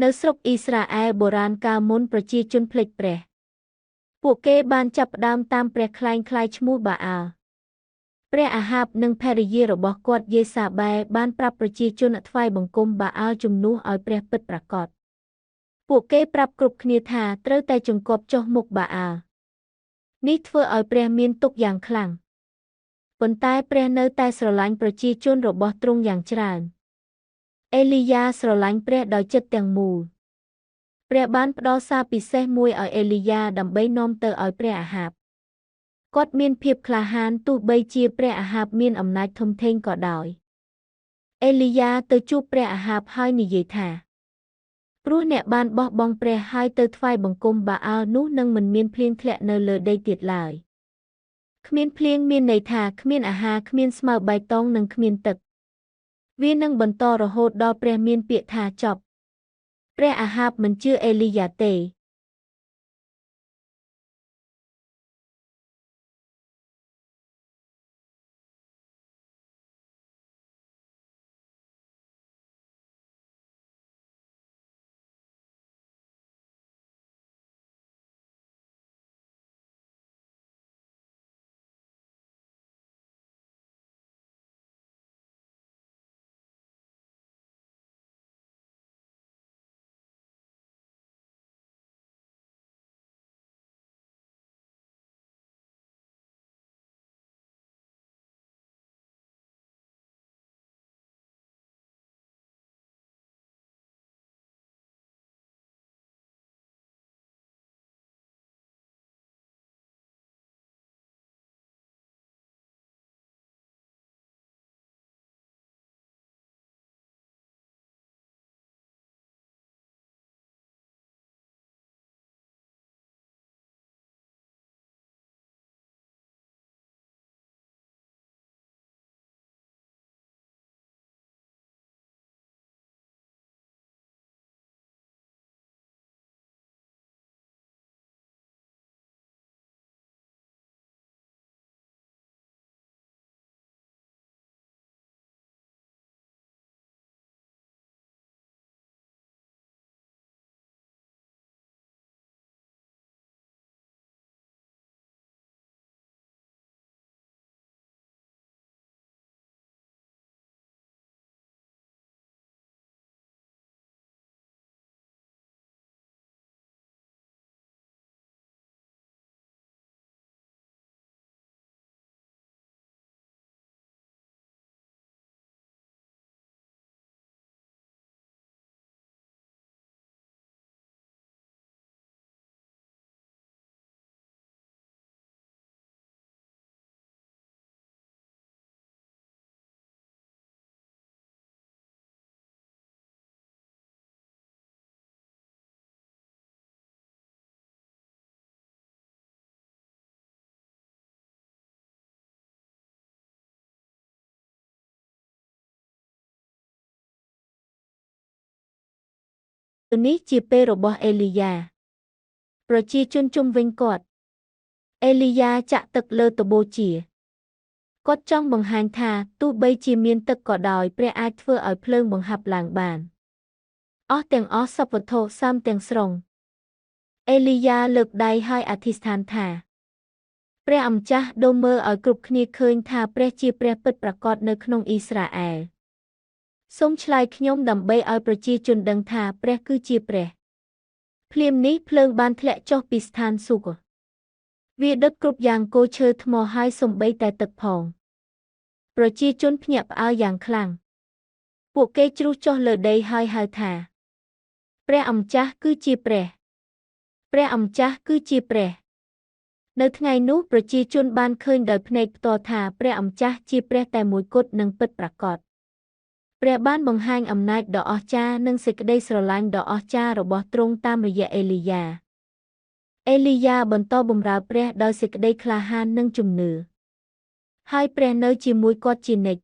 នៅស្រុកអ៊ីស្រាអែលបុរាណកាលមុនប្រជាជនភ្លេចព្រះពួកគេបានចាប់ផ្ដើមតាមព្រះក្លែងក្លាយឈ្មោះបាអាល់ព្រះអាហាបនិងភរិយារបស់គាត់យេសាបែបានប្រាប់ប្រជាជនថ្វាយបង្គំបាអាល់ជំនួសឲ្យព្រះពិតប្រាកដពួកគេប្រាប់គ្រប់គ្នាថាត្រូវតែជង្គប់ចុះមុខបាអាល់នេះធ្វើឲ្យព្រះមានទុក្ខយ៉ាងខ្លាំងប៉ុន្តែព្រះនៅតែស្រឡាញ់ប្រជាជនរបស់ទ្រង់យ៉ាងច្រើនអេលីយ៉ាស្រឡាញ់ព្រះដោយចិត្តទាំងមូលព្រះបានផ្ដល់សារពិសេសមួយឲ្យអេលីយ៉ាដើម្បីនាំទៅឲ្យព្រះអាហាបគាត់មានភាពក្លាហានទោះបីជាព្រះអាហាបមានអំណាចធំធេងក៏ដោយអេលីយ៉ាទៅជួបព្រះអាហាបហើយនិយាយថាព្រោះអ្នកបានបោះបង់ព្រះហើយទៅថ្វាយបង្គំបាអាល់នោះនឹងមិនមានភ្លៀងធ្លាក់នៅលើដីទៀតឡើយគ្មានភ្លៀងមានន័យថាគ្មានអាហារគ្មានស្មៅបៃតងនិងគ្មានទឹកវានឹងបន្តរហូតដល់ព្រះមានពាក្យថាចប់ព្រះអាហាបមិនជឿអេលីយ៉ាទេនេះជាពេលរបស់អេលីយ៉ាប្រជាជនជុំវិញគាត់អេលីយ៉ាចាក់ទឹកលើតបូជាគាត់ចង់បង្ហាញថាទោះបីជាមានទឹកក៏ដោយព្រះអាចធ្វើឲ្យភ្លើងបង្ហាប់ឡើងបានអស់ទាំងអស់សពវត្ថុសាមទាំងស្រុងអេលីយ៉ាលើកដៃហើយអធិស្ឋានថាព្រះអម្ចាស់ដូរមើលឲ្យគ្រប់គ្នាឃើញថាព្រះជាព្រះពិតប្រាកដនៅក្នុងអ៊ីស្រាអែលសូមឆ្លើយខ្ញុំដើម្បីឲ្យប្រជាជនដឹងថាព្រះគឺជាព្រះភ្លាមនេះភ្លើងបានធ្លាក់ចុះពីស្ថានសួគ៌វាដុតគ្រប់យ៉ាងគោឈើថ្មហើយសូម្បីតែទឹកផងប្រជាជនភ្ញាក់ផ្អើលយ៉ាងខ្លាំងពួកគេជ្រុះចុះលើដីហើយហៅថាព្រះអម្ចាស់គឺជាព្រះព្រះអម្ចាស់គឺជាព្រះនៅថ្ងៃនោះប្រជាជនបានឃើញដោយភ្នែកផ្ទាល់ថាព្រះអម្ចាស់ជាព្រះតែមួយគត់និងពិតប្រាកដព្រះបានបង្ហាញអំណាចដ៏អស្ចារ្យនិងសេចក្តីស្រឡាញ់ដ៏អស្ចារ្យរបស់ទ្រង់តាមរយៈអេលីយ៉ាអេលីយ៉ាបន្តបម្រើព្រះដោយសេចក្តីក្លាហាននិងជំនឿហើយព្រះនៅជាមួយគាត់ជានិច្ច